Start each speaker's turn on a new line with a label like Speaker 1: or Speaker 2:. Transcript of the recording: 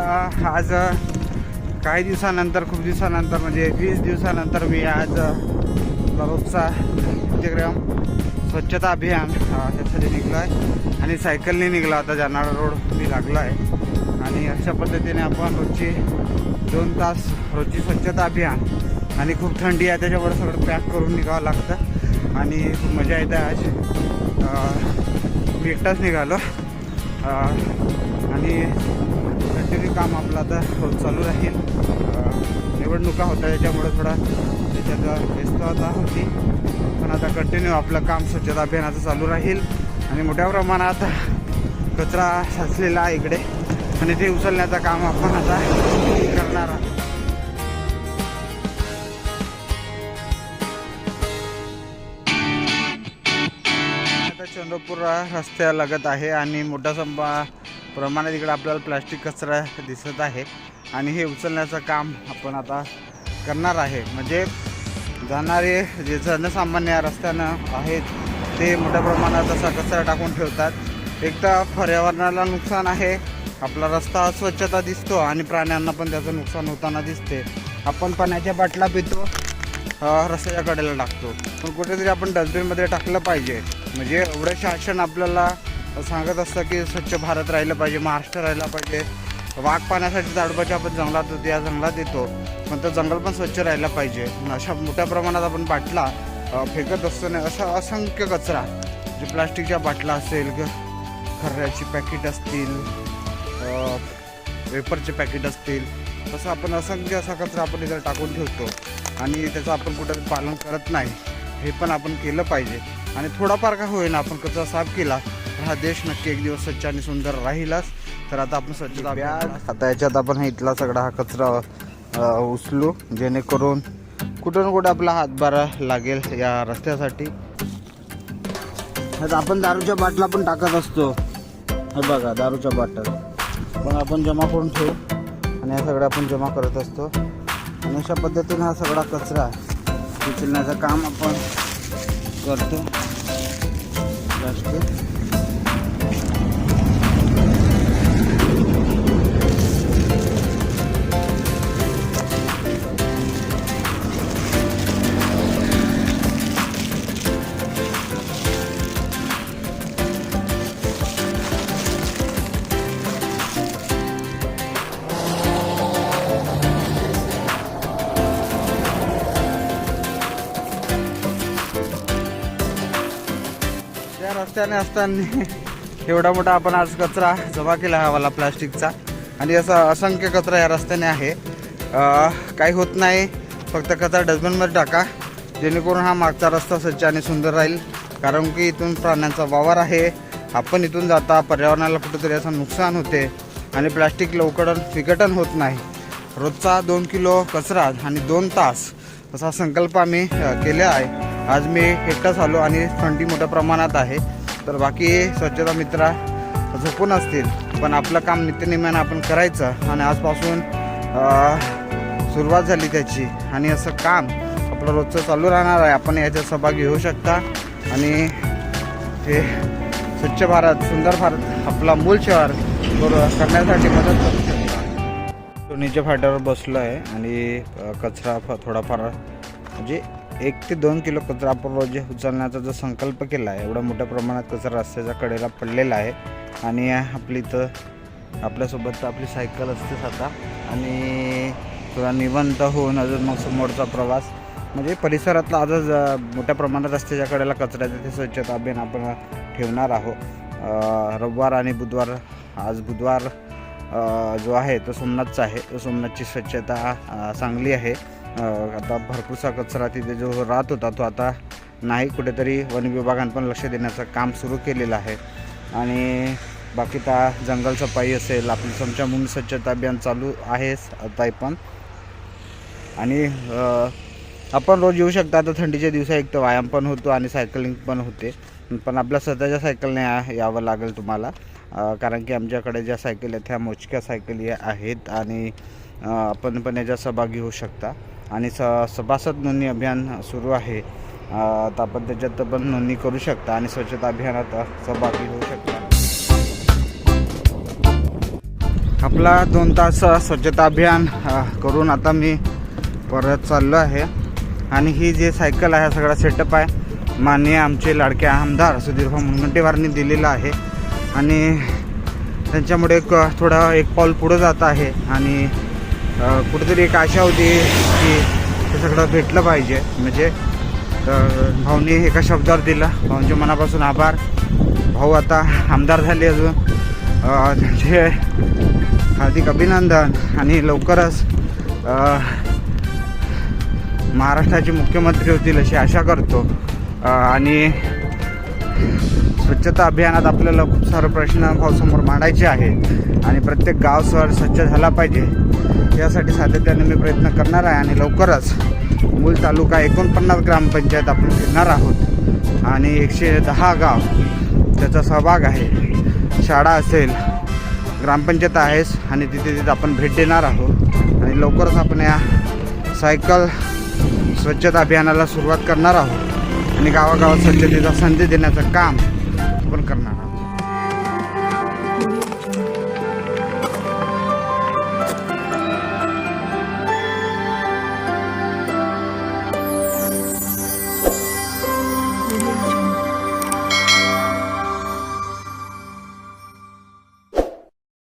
Speaker 1: आज काही दिवसानंतर खूप दिवसानंतर म्हणजे 20 दिवसानंतर मी आज रोजचा नित्यक्रम स्वच्छता अभियान यासाठी निघलो आहे आणि सायकलने निघला होता. जानाळा रोड मी लागलो आहे आणि अशा पद्धतीने आपण रोजची 2 तास रोजची स्वच्छता अभियान आणि खूप थंडी आहे त्याच्यामुळे सगळं पॅक करून निघावं लागतं आणि खूप मजा येते. आज मी एकटाच निघालो आणि कंटिन्यू काम आपलं आता रोज चालू राहील. निवडणुका होत्या त्याच्यामुळे थोडा त्याच्यात व्यस्तता होती, पण आता कंटिन्यू आपलं काम स्वच्छता अभियानाचं चालू राहील आणि मोठ्या प्रमाणात कचरा साचलेला आहे इकडे आणि ते उचलण्याचं काम आपण आता करणार आहोत. आता चंद्रपूर रस्त्यालगत आहे आणि मोठ्या प्रमाणात इकडे आपल्याला प्लास्टिक कचरा दिसत आहे आणि हे उचलण्याचं काम आपण आता करणार आहे. म्हणजे जाणारे जे जनसामान्य रस्त्यानं आहेत ते मोठ्या प्रमाणात असा कचरा टाकून ठेवतात. एक तर पर्यावरणाला नुकसान आहे, आपला रस्ता स्वच्छता दिसतो आणि प्राण्यांना पण त्याचं नुकसान होताना दिसते. आपण पाण्याच्या बाटल्या पितो, रस्त्याच्या कडेला टाकतो, पण कुठेतरी आपण डस्टबिनमध्ये टाकलं पाहिजे. म्हणजे एवढं शासन आपल्याला सांगत असतं की स्वच्छ भारत राहिलं पाहिजे, महाराष्ट्र राहिला पाहिजे. वाघ पाण्यासाठी ताडोबाच्या आपण जंगलात या जंगलात येतो, पण तर जंगल पण स्वच्छ राहिलं पाहिजे. अशा मोठ्या प्रमाणात आपण बाटला फेकत असताना असा असंख्य कचरा, जे प्लास्टिकच्या बाटला असेल, खर्याची पॅकेट असतील, पेपरचे पॅकेट असतील, तसं आपण असंख्य असा कचरा आपण इथे टाकून ठेवतो आणि त्याचं आपण कुठं पालन करत नाही. हे पण आपण केलं पाहिजे आणि थोडाफार का होईना आपण कचरा साफ केला तर हा देश नक्की एक दिवस स्वच्छ आणि सुंदर राहीलच. तर आता आपण स्वच्छता आता याच्यात आपण इथला सगळा हा कचरा उचलू, जेणेकरून कुठून कुठं आपला हातभार लागेल या रस्त्यासाठी. आता आपण दारूच्या बाटला पण टाकत असतो, हे बघा दारूच्या बाटल पण आपण जमा करून ठेवू आणि हा सगळं आपण जमा करत असतो आणि अशा पद्धतीने हा सगळा कचरा उचलण्याचं काम आपण करतो. प्लास्टिक रस्त्याने असताना एवढा मोठा आपण आज कचरा जमा केला हवाला प्लास्टिकचा आणि असा असंख्य कचरा या रस्त्याने आहे. काही होत नाही, फक्त कचरा डस्टबिनमध्ये टाका, जेणेकरून हा मागचा रस्ता स्वच्छ आणि सुंदर राहील. कारण की इथून प्राण्यांचा वावर आहे, आपण इथून जाता पर्यावरणाला कुठंतरी असं नुकसान होते आणि प्लास्टिक लवकर विघटन होत नाही. रोजचा 2 किलो कचरा आणि 2 तास असा संकल्प आम्ही केला आहे. आज मी एकटाच आलो आणि थंडी मोठ्या प्रमाणात आहे, तर बाकी स्वच्छता मित्र झोपून असतील, पण आपलं काम नित्यनेमानं आपण करायचं आणि आजपासून सुरुवात झाली त्याची आणि असं काम आपलं रोजचं चालू राहणार आहे. आपण याच्यात सहभागी होऊ शकता आणि ते स्वच्छ भारत सुंदर भारत आपला मूल शहर करण्यासाठी मदत करू शकता. सोनीच्या फाट्यावर बसलो आहे आणि कचरा थोडाफार म्हणजे 1 ते 2 किलो कचरा आपण रोज उचलण्याचा जो संकल्प केला आहे, एवढा मोठ्या प्रमाणात कचरा रस्त्याच्या कडेला पडलेला आहे आणि आपली इथं आपल्यासोबत आपली सायकल असते आता आणि थोडा निवांत होऊन अजून मग समोरचा प्रवास म्हणजे परिसरातला आजच मोठ्या प्रमाणात रस्त्याच्या कडेला कचऱ्याचं ते स्वच्छता अभियान आपण ठेवणार आहोत. रविवार आणि बुधवार, आज बुधवार जो आहे तो सोमनाथचा आहे, तो सोमनाथची स्वच्छता चांगली आहे. आता भरपूरसा कचरा तिथे जो राहत होता तो आता नाही, कुठेतरी वन विभागानं पण लक्ष देण्याचं काम सुरू केलेलं आहे आणि बाकी त्या जंगल सफाई असेल, आपली चमचामुंड स्वच्छता अभियान चालू आहेच आता पण. आणि आपण रोज येऊ शकता. आता थंडीच्या दिवसात एक तर व्यायाम पण होतो आणि सायकलिंग पण होते, पण आपल्या स्वतःच्या सायकलने यावं लागेल तुम्हाला, कारण की आमच्याकडे ज्या सायकल आहेत त्या मोजक्या सायकली आहेत आणि आपण पण याच्यात सहभागी होऊ शकता. आणि सभासद नोंदणी अभियान सुरू आहे, तर आपण त्याच्यात पण नोंदणी करू शकता आणि स्वच्छता अभियानात सहभागी होऊ शकता. आपला 2 तास स्वच्छता अभियान करून आता मी परत चाललो आहे. आणि ही जे सायकल आहे सगळा सेटअप आहे माननीय आमचे लाडके आमदार सुधीरभाऊ मुनगंटीवारांनी दिलेला आहे. आणि त्यांच्यामुळे थोडा एक पाऊल पुढं जात आहे. आणि कुठेतरी एक आशा होती की हे सगळं भेटलं पाहिजे. म्हणजे भाऊनी एका शब्दावर दिला. भाऊंचे मनापासून आभार. भाऊ आता आमदार झाले अजून त्यांचे हार्दिक अभिनंदन. आणि लवकरच महाराष्ट्राचे मुख्यमंत्री होतील अशी आशा करतो. आणि स्वच्छता अभियानात आपल्याला खूप सारे प्रश्न भाऊसमोर मांडायचे आहेत. आणि प्रत्येक गाव शहर स्वच्छ झाला पाहिजे यासाठी सातत्याने मी प्रयत्न करणार आहे. आणि लवकरच मूल तालुका 49 ग्रामपंचायत आपण फिरणार आहोत. आणि 110 गाव त्याचा सहभाग आहे. शाळा असेल, ग्रामपंचायत आहेच. आणि तिथे आपण भेट देणार आहोत. आणि लवकरच आपण या सायकल स्वच्छता अभियानाला सुरुवात करणार आहोत. आणि गावागावात स्वच्छतेचा संदेश देण्याचं काम आपण करणार आहोत.